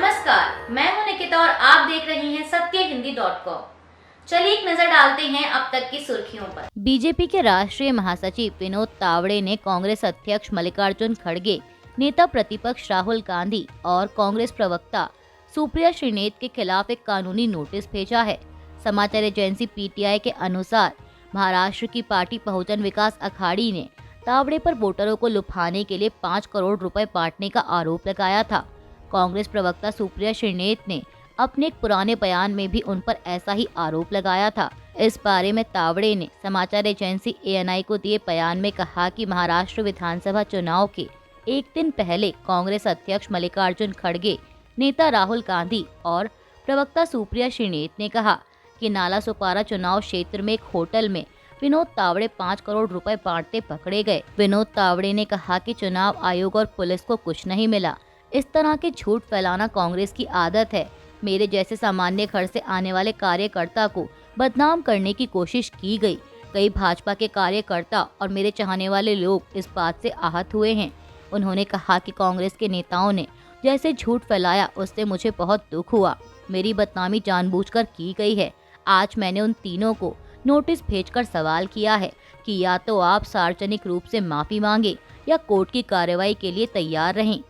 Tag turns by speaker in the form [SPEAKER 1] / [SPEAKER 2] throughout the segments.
[SPEAKER 1] नमस्कार, मैं हूं निकिता और आप देख रहे हैं सत्यहिंदी.com। चलिए एक नजर डालते हैं अब तक की सुर्खियों पर।
[SPEAKER 2] बीजेपी के राष्ट्रीय महासचिव विनोद तावड़े ने कांग्रेस अध्यक्ष मल्लिकार्जुन खड़गे, नेता प्रतिपक्ष राहुल गांधी और कांग्रेस प्रवक्ता सुप्रिया श्रीनेत के खिलाफ एक कानूनी नोटिस भेजा है। समाचार एजेंसी पीटीआई के अनुसार महाराष्ट्र की पार्टी बहुजन विकास अघाड़ी ने तावड़े पर वोटरों को लुभाने के लिए 5 करोड़ रुपए बांटने का आरोप लगाया था। कांग्रेस प्रवक्ता सुप्रिया श्रीनेत ने अपने एक पुराने बयान में भी उन पर ऐसा ही आरोप लगाया था। इस बारे में तावड़े ने समाचार एजेंसी एएनआई को दिए बयान में कहा कि महाराष्ट्र विधानसभा चुनाव के एक दिन पहले कांग्रेस अध्यक्ष मल्लिकार्जुन खड़गे, नेता राहुल गांधी और प्रवक्ता सुप्रिया श्रीनेत ने कहा कि नालासोपारा चुनाव क्षेत्र में एक होटल में विनोद तावड़े 5 करोड़ रुपए बांटते पकड़े गए। विनोद तावड़े ने कहा कि चुनाव आयोग और पुलिस को कुछ नहीं मिला। इस तरह के झूठ फैलाना कांग्रेस की आदत है। मेरे जैसे सामान्य घर से आने वाले कार्यकर्ता को बदनाम करने की कोशिश की गई। कई भाजपा के कार्यकर्ता और मेरे चाहने वाले लोग इस बात से आहत हुए हैं। उन्होंने कहा कि कांग्रेस के नेताओं ने जैसे झूठ फैलाया उससे मुझे बहुत दुख हुआ। मेरी बदनामी जानबूझकर की गई है। आज मैंने उन तीनों को नोटिस भेजकर सवाल किया है कि या तो आप सार्वजनिक रूप से माफी मांगे या कोर्ट की कार्रवाई के लिए तैयार रहें।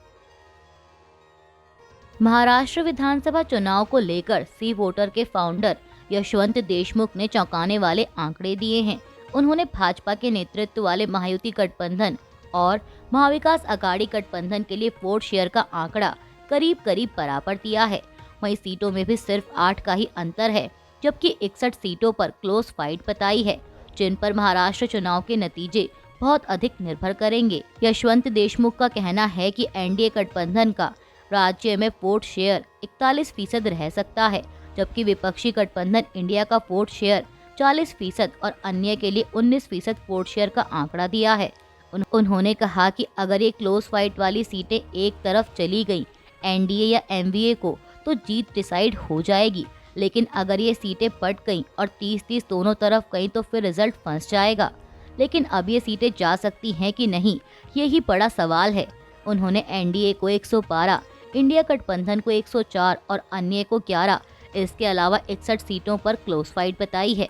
[SPEAKER 2] महाराष्ट्र विधानसभा चुनाव को लेकर सी वोटर के फाउंडर यशवंत देशमुख ने चौंकाने वाले आंकड़े दिए हैं। उन्होंने भाजपा के नेतृत्व वाले महायुति गठबंधन और महाविकास अघाड़ी गठबंधन के लिए वोट शेयर का आंकड़ा करीब करीब बराबर दिया है। वहीं सीटों में भी सिर्फ 8 का ही अंतर है, जबकि 61 सीटों पर क्लोज फाइट बताई है, जिन पर महाराष्ट्र चुनाव के नतीजे बहुत अधिक निर्भर करेंगे। यशवंत देशमुख का कहना है कि एनडीए गठबंधन का राज्य में वोट शेयर 41% रह सकता है, जबकि विपक्षी गठबंधन इंडिया का वोट शेयर 40% और अन्य के लिए 19% वोट शेयर का आंकड़ा दिया है। उन्होंने कहा कि अगर ये क्लोज फाइट वाली सीटें एक तरफ चली गईं, एनडीए या एमवीए को, तो जीत डिसाइड हो जाएगी। लेकिन अगर ये सीटें पट गईं और 30-30 दोनों तरफ गईं तो फिर रिजल्ट फंस जाएगा। लेकिन अब ये सीटें जा सकती हैं कि नहीं, यही बड़ा सवाल है। उन्होंने एनडीए को 112, इंडिया गठबंधन को 104 और अन्य को 11, इसके अलावा 61 सीटों पर क्लोज फाइट बताई है।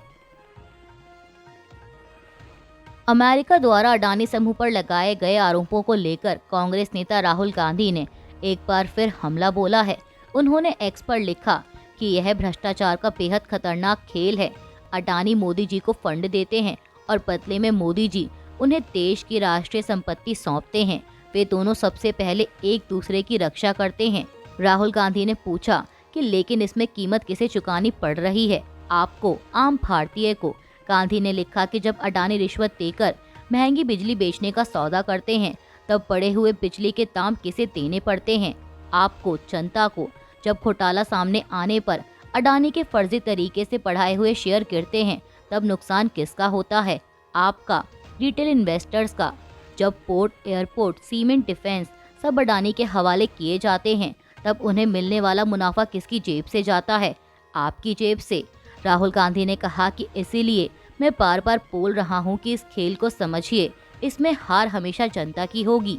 [SPEAKER 2] अमेरिका द्वारा अडानी समूह पर लगाए गए आरोपों को लेकर कांग्रेस नेता राहुल गांधी ने एक बार फिर हमला बोला है। उन्होंने एक्स पर लिखा कि यह भ्रष्टाचार का बेहद खतरनाक खेल है। अडानी मोदी जी को फंड देते हैं और बदले में मोदी जी उन्हें देश की राष्ट्रीय संपत्ति सौंपते हैं। वे दोनों सबसे पहले एक दूसरे की रक्षा करते हैं। राहुल गांधी ने पूछा कि लेकिन इसमें कीमत किसे चुकानी पड़ रही है, आपको, आम भारतीय को। गांधी ने लिखा कि जब अडानी रिश्वत देकर महंगी बिजली बेचने का सौदा करते हैं, तब बढ़े हुए बिजली के दाम किसे देने पड़ते हैं, आपको, जनता को। जब घोटाला सामने आने पर अडानी के फर्जी तरीके से बढ़ाए हुए शेयर गिरते हैं, तब नुकसान किसका होता है, आपका, रिटेल इन्वेस्टर्स का। जब पोर्ट, एयरपोर्ट, सीमेंट, डिफेंस सब अडानी के हवाले किए जाते हैं, तब उन्हें मिलने वाला मुनाफा किसकी जेब से जाता है, आपकी जेब से। राहुल गांधी ने कहा कि इसीलिए मैं बार बार बोल रहा हूं कि इस खेल को समझिए, इसमें हार हमेशा जनता की होगी।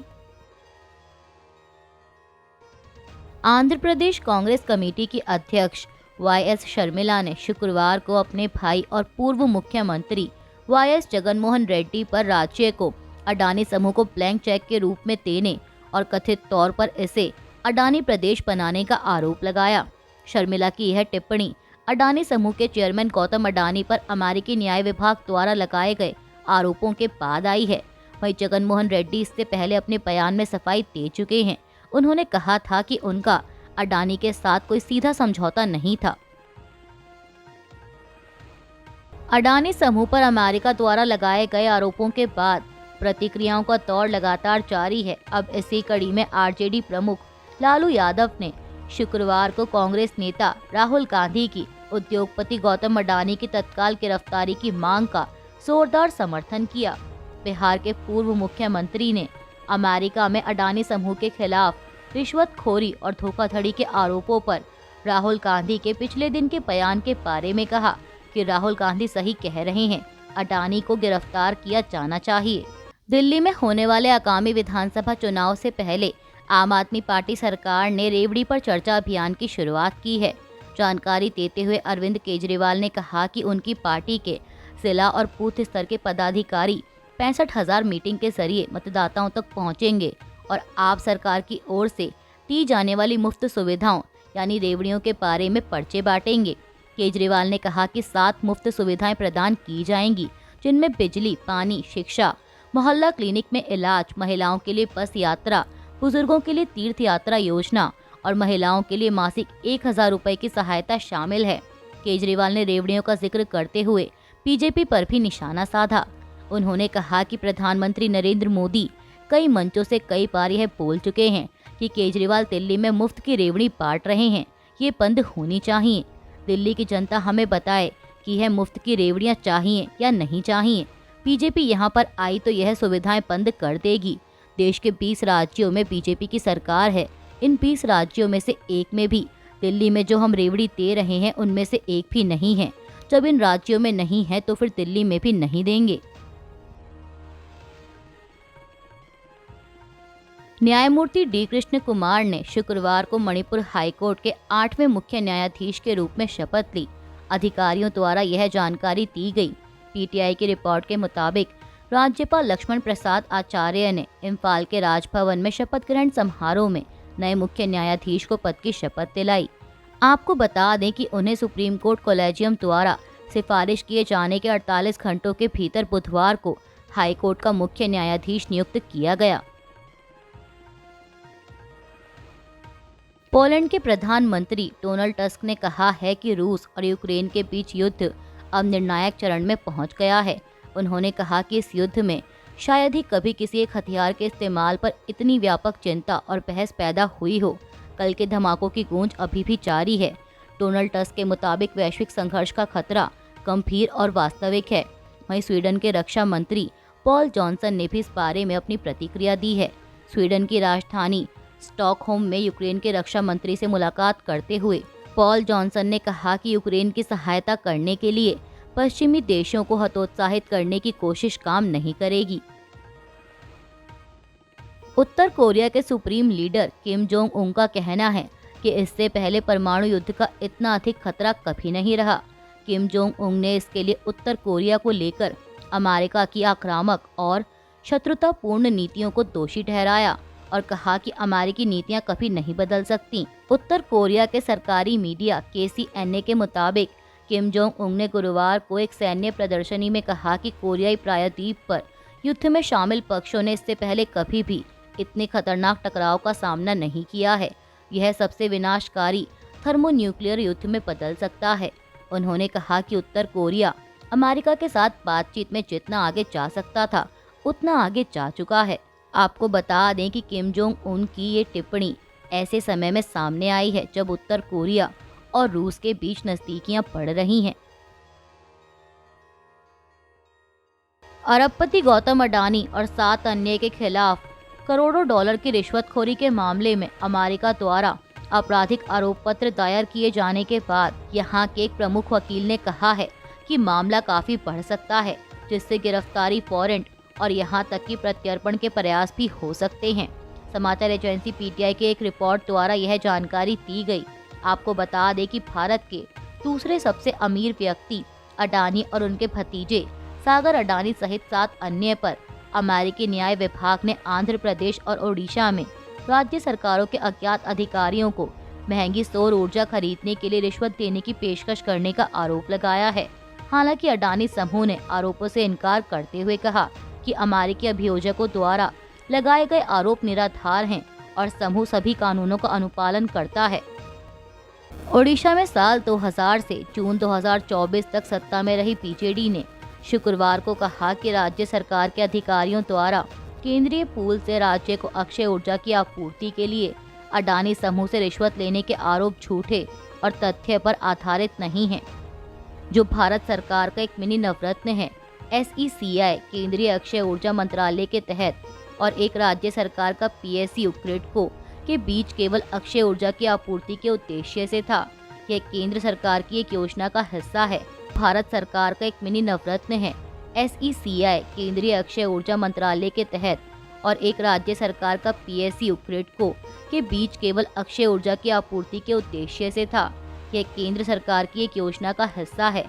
[SPEAKER 2] आंध्र प्रदेश कांग्रेस कमेटी की अध्यक्ष वाईएस शर्मिला ने शुक्रवार को अपने भाई और पूर्व मुख्यमंत्री वाईएस जगनमोहन रेड्डी पर राज्य को अडानी समूह को ब्लैंक चेक के रूप में देने और कथित तौर पर इसे अडानी प्रदेश बनाने का आरोप लगाया। शर्मिला की यह टिप्पणी अडानी समूह के चेयरमैन गौतम अडानी पर अमेरिकी न्याय विभाग द्वारा लगाए गए आरोपों के बाद आई है। वहीं जगनमोहन रेड्डी इससे पहले अपने बयान में सफाई दे चुके हैं। उन्होंने कहा था कि उनका अडानी के साथ कोई सीधा समझौता नहीं था। अडानी समूह पर अमेरिका द्वारा लगाए गए आरोपों के बाद प्रतिक्रियाओं का दौर लगातार जारी है। अब इसी कड़ी में आरजेडी प्रमुख लालू यादव ने शुक्रवार को कांग्रेस नेता राहुल गांधी की उद्योगपति गौतम अडानी की तत्काल गिरफ्तारी की मांग का जोरदार समर्थन किया। बिहार के पूर्व मुख्यमंत्री ने अमेरिका में अडानी समूह के खिलाफ रिश्वतखोरी और धोखाधड़ी के आरोपों पर राहुल गांधी के पिछले दिन के बयान के बारे में कहा कि राहुल गांधी सही कह रहे हैं, अडानी को गिरफ्तार किया जाना चाहिए। दिल्ली में होने वाले आगामी विधानसभा चुनाव से पहले आम आदमी पार्टी सरकार ने रेवड़ी पर चर्चा अभियान की शुरुआत की है। जानकारी देते हुए अरविंद केजरीवाल ने कहा कि उनकी पार्टी के जिला और बूथ स्तर के पदाधिकारी 65,000 मीटिंग के जरिए मतदाताओं तक पहुंचेंगे और आप सरकार की ओर से दी जाने वाली मुफ्त सुविधाओं यानी रेवड़ियों के बारे में पर्चे बांटेंगे। केजरीवाल ने कहा कि 7 मुफ्त सुविधाएं प्रदान की जाएंगी, जिनमें बिजली, पानी, शिक्षा, मोहल्ला क्लिनिक में इलाज, महिलाओं के लिए बस यात्रा, बुजुर्गों के लिए तीर्थ यात्रा योजना और महिलाओं के लिए मासिक 1,000 रुपए की सहायता शामिल है। केजरीवाल ने रेवड़ियों का जिक्र करते हुए बीजेपी पर भी निशाना साधा। उन्होंने कहा कि प्रधानमंत्री नरेंद्र मोदी कई मंचों से कई बार यह बोल चुके हैं कि केजरीवाल दिल्ली में मुफ्त की रेवड़ी बांट रहे हैं, ये बंद होनी चाहिए। दिल्ली की जनता हमें बताए कि यह मुफ्त की रेवड़ियां चाहिए या नहीं चाहिए। बीजेपी यहां पर आई तो यह सुविधाएं बंद कर देगी। देश के 20 राज्यों में बीजेपी की सरकार है। इन 20 राज्यों में से एक में भी दिल्ली में जो हम रेवड़ी दे रहे हैं उनमें से एक भी नहीं है। जब इन राज्यों में नहीं है तो फिर दिल्ली में भी नहीं देंगे। न्यायमूर्ति डी कृष्ण कुमार ने शुक्रवार को मणिपुर हाईकोर्ट के 8वें मुख्य न्यायाधीश के रूप में शपथ ली। अधिकारियों द्वारा यह जानकारी दी गई। पीटीआई की रिपोर्ट के मुताबिक राज्यपाल लक्ष्मण प्रसाद आचार्य ने इम्फाल के राजभवन में शपथ ग्रहण समारोह में नए मुख्य न्यायाधीश को पद की शपथ दिलाई। आपको बता दें कि उन्हें सुप्रीम कोर्ट कॉलेजियम द्वारा सिफारिश किए जाने के 48 घंटों के भीतर बुधवार को हाईकोर्ट का मुख्य न्यायाधीश नियुक्त किया गया। पोलैंड के प्रधानमंत्री डोनाल्ड टस्क ने कहा है कि रूस और यूक्रेन के बीच युद्ध अब निर्णायक चरण में पहुंच गया है। उन्होंने कहा कि इस युद्ध में शायद ही कभी किसी एक हथियार के इस्तेमाल पर इतनी व्यापक चिंता और बहस पैदा हुई हो। कल के धमाकों की गूंज अभी भी जारी है। डोनाल्ड टस्क के मुताबिक वैश्विक संघर्ष का खतरा गंभीर और वास्तविक है। वहीं स्वीडन के रक्षा मंत्री पॉल जॉनसन ने भी इस बारे में अपनी प्रतिक्रिया दी है। स्वीडन की राजधानी स्टॉकहोम में यूक्रेन के रक्षा मंत्री से मुलाकात करते हुए पॉल जॉनसन ने कहा कि यूक्रेन की सहायता करने के लिए पश्चिमी देशों को हतोत्साहित करने की कोशिश काम नहीं करेगी। उत्तर कोरिया के supreme leader Kim Jong Un का कहना है कि इससे पहले परमाणु युद्ध का इतना अधिक खतरा कभी नहीं रहा। किम जोंग उन ने इसके लिए उत्तर कोरिया को लेकर अमेरिका की आक्रामक और शत्रुतापूर्ण नीतियों को दोषी ठहराया और कहा कि अमेरिकी नीतियां कभी नहीं बदल सकती। उत्तर कोरिया के सरकारी मीडिया KCNA के मुताबिक किम जोंग उन ने गुरुवार को एक सैन्य प्रदर्शनी में कहा कि कोरियाई प्रायद्वीप पर युद्ध में शामिल पक्षों ने इससे पहले कभी भी इतने खतरनाक टकराव का सामना नहीं किया है। यह सबसे विनाशकारी थर्मोन्यूक्लियर युद्ध में बदल सकता है। उन्होंने कहा कि उत्तर कोरिया अमेरिका के साथ बातचीत में जितना आगे जा सकता था उतना आगे जा चुका है। आपको बता दें कि किम जोंग उन की ये टिप्पणी ऐसे समय में सामने आई है जब उत्तर कोरिया और रूस के बीच नजदीकियां बढ़ रही हैं। अरबपति गौतम अडानी और 7 अन्य के खिलाफ करोड़ों डॉलर की रिश्वतखोरी के मामले में अमेरिका द्वारा आपराधिक आरोप पत्र दायर किए जाने के बाद यहां के एक प्रमुख वकील ने कहा है कि मामला काफी बढ़ सकता है, जिससे गिरफ्तारी, वारंट और यहां तक कि प्रत्यर्पण के प्रयास भी हो सकते हैं। समाचार एजेंसी PTI के एक रिपोर्ट द्वारा यह जानकारी दी गई। आपको बता दें कि भारत के दूसरे सबसे अमीर व्यक्ति अडानी और उनके भतीजे सागर अडानी सहित 7 अन्य पर अमेरिकी न्याय विभाग ने आंध्र प्रदेश और ओडिशा में राज्य सरकारों के अज्ञात अधिकारियों को महंगी सौर ऊर्जा खरीदने के लिए रिश्वत देने की पेशकश करने का आरोप लगाया है। हालांकि अडानी समूह ने आरोपों से इनकार करते हुए कहा कि अमेरिकी अभियोजकों द्वारा लगाए गए आरोप निराधार हैं और समूह सभी कानूनों का अनुपालन करता है। ओडिशा में साल 2000 से जून 2024 तक सत्ता में रही बीजेडी ने शुक्रवार को कहा कि राज्य सरकार के अधिकारियों द्वारा केंद्रीय पूल से राज्य को अक्षय ऊर्जा की आपूर्ति के लिए अडानी समूह से रिश्वत लेने के आरोप झूठे और तथ्य पर आधारित नहीं हैं, जो भारत सरकार का एक मिनी नवरत्न है। SECI केंद्रीय अक्षय ऊर्जा मंत्रालय के तहत और एक राज्य सरकार का PSU ग्रिडको के बीच केवल अक्षय ऊर्जा की आपूर्ति के उद्देश्य से था। यह केंद्र सरकार की एक योजना का हिस्सा है। भारत सरकार का एक मिनी नवरत्न है। SECI केंद्रीय अक्षय ऊर्जा मंत्रालय के तहत और एक राज्य सरकार का PSU ग्रिडको के बीच केवल अक्षय ऊर्जा की आपूर्ति के उद्देश्य से था। यह केंद्र सरकार की एक योजना का हिस्सा है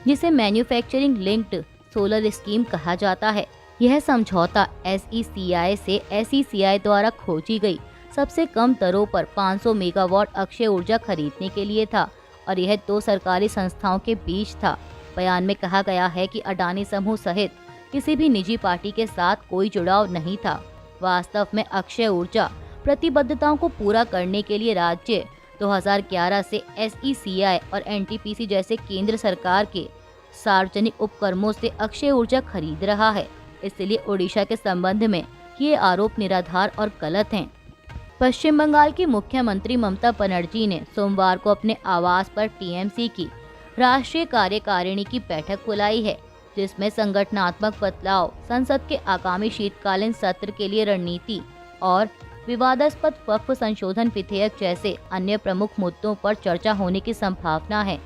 [SPEAKER 2] जिसे मैन्युफैक्चरिंग लिंक्ड सोलर स्कीम कहा जाता है। यह समझौता SECI से SECI द्वारा खोजी गई सबसे कम दरों पर 500 मेगावाट अक्षय ऊर्जा खरीदने के लिए था और यह 2 सरकारी संस्थाओं के बीच था। बयान में कहा गया है कि अडानी समूह सहित किसी भी निजी पार्टी के साथ कोई जुड़ाव नहीं था। वास्तव में अक्षय ऊर्जा प्रतिबद्धताओं को पूरा करने के लिए राज्य 2011 से SECI और NTPC जैसे केंद्र सरकार के सार्वजनिक उपक्रमों से अक्षय ऊर्जा खरीद रहा है। इसलिए ओडिशा के संबंध में ये आरोप निराधार और गलत हैं। पश्चिम बंगाल की मुख्यमंत्री ममता बनर्जी ने सोमवार को अपने आवास पर TMC की राष्ट्रीय कार्यकारिणी की बैठक बुलाई है, जिसमें संगठनात्मक बदलाव, संसद के आगामी शीतकालीन सत्र के लिए रणनीति और विवादास्पद वक्फ संशोधन विधेयक जैसे अन्य प्रमुख मुद्दों पर चर्चा होने की संभावना है।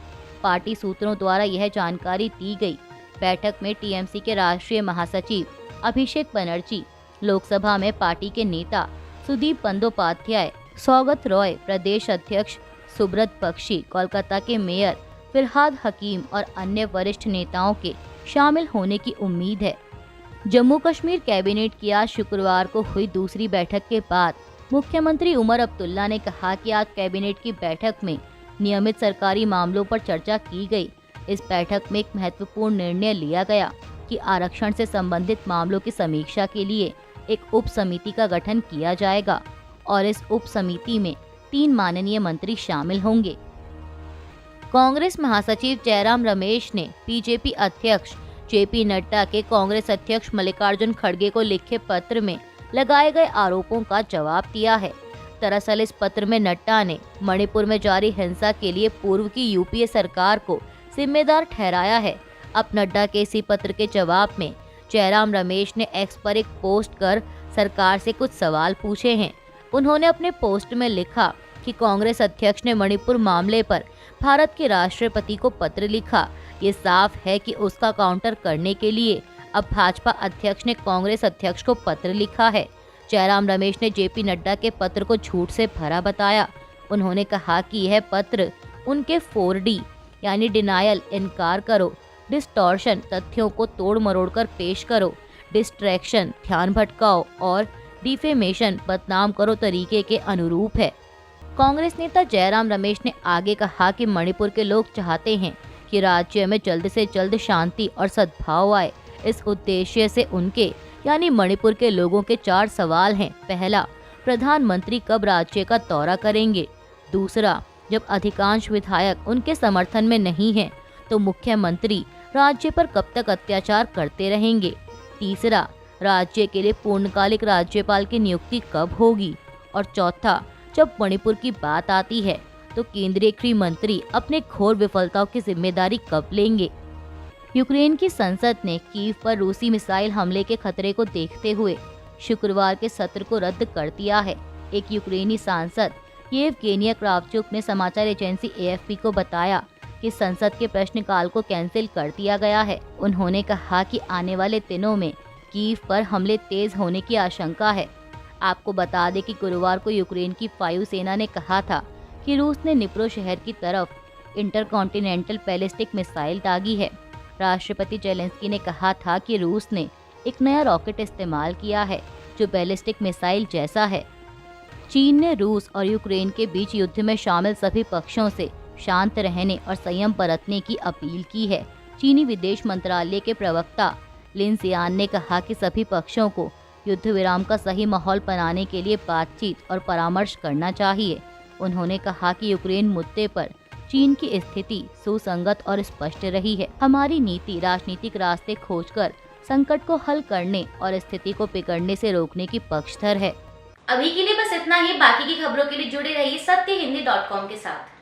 [SPEAKER 2] पार्टी सूत्रों द्वारा यह जानकारी दी गई। बैठक में TMC के राष्ट्रीय महासचिव अभिषेक बनर्जी, लोकसभा में पार्टी के नेता सुदीप बंदोपाध्याय, सौगत रॉय, प्रदेश अध्यक्ष सुब्रत बख्शी, कोलकाता के मेयर फिरहाद हकीम और अन्य वरिष्ठ नेताओं के शामिल होने की उम्मीद है। जम्मू कश्मीर कैबिनेट की आज शुक्रवार को हुई दूसरी बैठक के बाद मुख्यमंत्री उमर अब्दुल्ला ने कहा कि आज कैबिनेट की बैठक में नियमित सरकारी मामलों पर चर्चा की गई। इस बैठक में एक महत्वपूर्ण निर्णय लिया गया कि आरक्षण से संबंधित मामलों की समीक्षा के लिए एक उप समिति का गठन किया जाएगा और इस उप समिति में 3 माननीय मंत्री शामिल होंगे। कांग्रेस महासचिव जयराम रमेश ने बीजेपी अध्यक्ष JP नड्डा के कांग्रेस अध्यक्ष मल्लिकार्जुन खड़गे को लिखे पत्र में लगाए गए आरोपों का जवाब दिया है। दरअसल इस पत्र में नड्डा ने मणिपुर में जारी हिंसा के लिए पूर्व की UPA सरकार को जिम्मेदार ठहराया है। अब नड्डा के इसी पत्र के जवाब में जयराम रमेश ने X पर एक पोस्ट कर सरकार से कुछ सवाल पूछे हैं। उन्होंने अपने पोस्ट में लिखा कि कांग्रेस अध्यक्ष ने मणिपुर मामले पर भारत के राष्ट्रपति को पत्र लिखा। ये साफ है कि उसका काउंटर करने के लिए अब भाजपा अध्यक्ष ने कांग्रेस अध्यक्ष को पत्र लिखा है। जयराम रमेश ने JP नड्डा के पत्र को झूठ से भरा बताया। उन्होंने कहा कि यह पत्र उनके 4D यानी डिनायल, इनकार करो, डिस्टॉर्शन, तथ्यों को तोड़ मरोड़ कर पेश करो, डिस्ट्रैक्शन, ध्यान भटकाओ और डिफेमेशन, बदनाम करो तरीके के अनुरूप है। कांग्रेस नेता जयराम रमेश ने आगे कहा कि मणिपुर के लोग चाहते हैं कि राज्य में जल्द से जल्द शांति और सद्भाव आए। इस उद्देश्य से उनके यानी मणिपुर के लोगों के 4 सवाल हैं। पहला, प्रधानमंत्री कब राज्य का दौरा करेंगे? दूसरा, जब अधिकांश विधायक उनके समर्थन में नहीं हैं, तो मुख्यमंत्री राज्य पर कब तक अत्याचार करते रहेंगे? तीसरा, राज्य के लिए पूर्णकालिक राज्यपाल की नियुक्ति कब होगी? और चौथा, जब मणिपुर की बात आती है तो केंद्रीय गृह मंत्री अपने घोर विफलताओं की जिम्मेदारी कब लेंगे? यूक्रेन की संसद ने कीव पर रूसी मिसाइल हमले के खतरे को देखते हुए शुक्रवार के सत्र को रद्द कर दिया है। एक यूक्रेनी सांसद येवगेनिया क्रावचुक ने समाचार एजेंसी AFP को बताया कि संसद के प्रश्नकाल को कैंसिल कर दिया गया है। उन्होंने कहा कि आने वाले दिनों में कीव पर हमले तेज होने की आशंका है। आपको बता दें कि गुरुवार को यूक्रेन की वायुसेना ने कहा था कि रूस ने निप्रो शहर की तरफ इंटरकॉन्टिनेंटल बैलिस्टिक मिसाइल दागी है। राष्ट्रपति जेलेंस्की ने कहा था कि रूस ने एक नया रॉकेट इस्तेमाल किया है जो बैलिस्टिक मिसाइल जैसा है। चीन ने रूस और यूक्रेन के बीच युद्ध में शामिल सभी पक्षों से शांत रहने और संयम बरतने की अपील की है। चीनी विदेश मंत्रालय के प्रवक्ता लिन जियान ने कहा कि सभी पक्षों को युद्ध विराम का सही माहौल बनाने के लिए बातचीत और परामर्श करना चाहिए। उन्होंने कहा कि यूक्रेन मुद्दे पर चीन की स्थिति सुसंगत और स्पष्ट रही है। हमारी नीति राजनीतिक रास्ते खोजकर संकट को हल करने और स्थिति को बिगड़ने से रोकने की पक्षधर है।
[SPEAKER 1] अभी के लिए बस इतना ही। बाकी की खबरों के लिए जुड़े रहिए सत्यहिंदी.com के साथ।